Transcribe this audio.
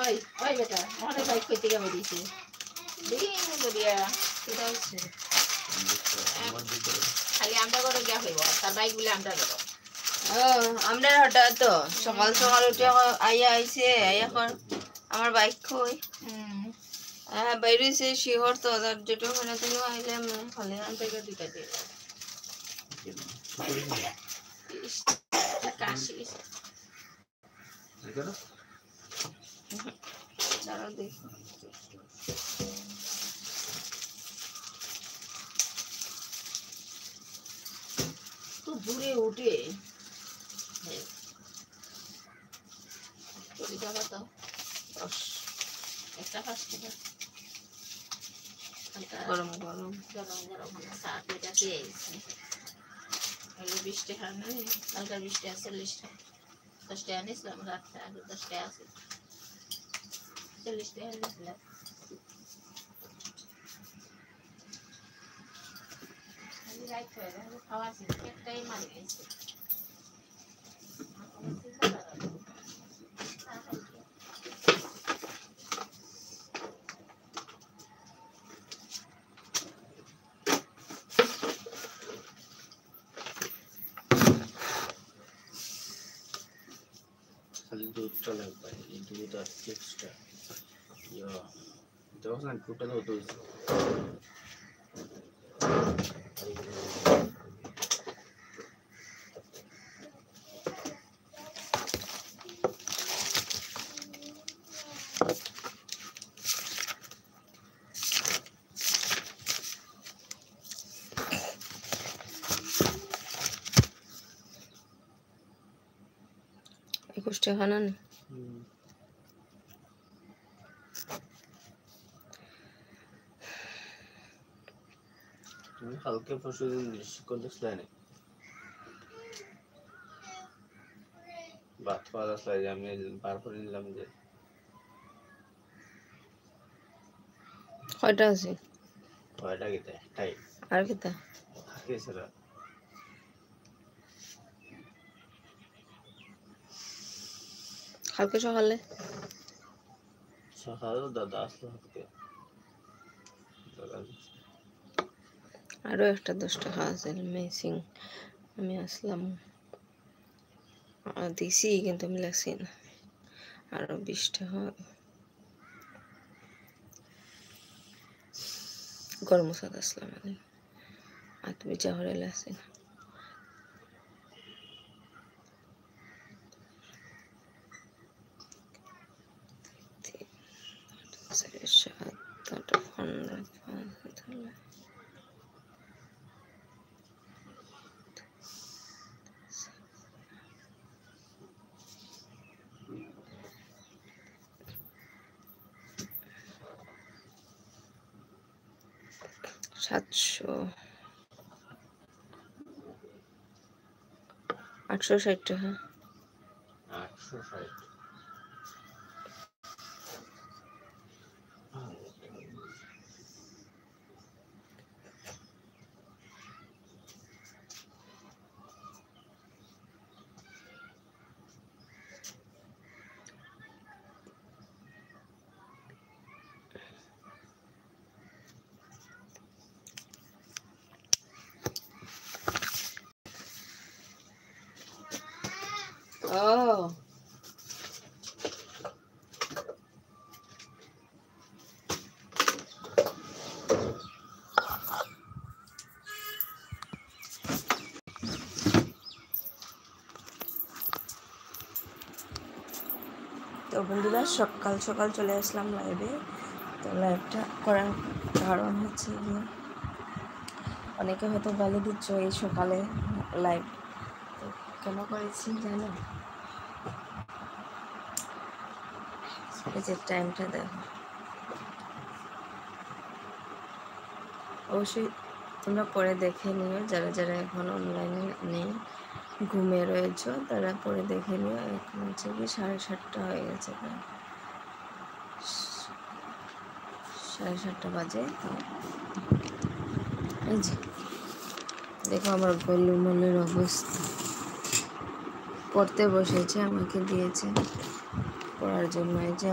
ওই ওই বেটা আমাদের বাইক কইতে গেবে দিছে দিন করিয়া সেটা হচ্ছে খালি আমরা করে গিয়া হইব তার বাইক বলে আমরা করো আমরা হঠাৎ তো সকাল সকাল উঠে আইয়া আইছে এখন আমার বাইক কই বাইরেছে শিহর তো তার যেটা ওখানে থেকে আইলে হলে থেকে দুইটা দিয়ে কাশি দাঁড়াও দেখ তো দূরে উঠে যাবা তো একটা ফার্স্ট গরম গরম গরম গরম চা পেটা খেয়েছি হলো 20 টাকা নেই হালকা 20 টাকা 40 টাকা 10 টাকা নিয়েছিলাম রাত্রে আগে 10 টাকা আছে 40 টাকা নিয়েছিলাম খালি রাইট হয়ে গেল খাওয়া ছিল একটাই মারি গেছে दूधचा लागला आहे दूध एक्स्ट्रा तेव्हा ना कुठं होतो कुछ खाना नहीं हलके पशु शिकवलंच भात पार असला আমি পার করে নিলাম যে কয়টা আছে কয়টা গেতে টাই আর কিটা থাকে সেরা কালকে সকালে সকালে দাদা আসলো হাতে আরো একটা 10 টাকা আছে মেসিং আমি আসলাম দিছি কিন্তু আমি লাগছি না আরো 20 টাকা গরম মশলা আসলাম আমি আর তুমি যা হরে লাগছে না সাতশো 860 টাকা 860 Oh. তো বন্ধুরা সকাল সকাল চলে আসলাম লাইভে তো লাইভটা করার কারণ হচ্ছে গিয়ে অনেকে হয়তো গালি দিচ্ছ এই সকালে লাইভ তো কেন করেছি জানো এই যে টাইমটা দেখো অবশ্যই তোমরা পরে দেখে নিও যারা যারা এখন অনলাইনে নেই ঘুমে রয়েছ তারা পরে দেখে নিও এখন হচ্ছে কি 7:30 হয়ে গেছে প্রায় 7:30 বাজে এই যে দেখো আমার গোলুমলের অবস্থা পড়তে বসেছে আমাকে দিয়েছে পড়ার জন্য এই যে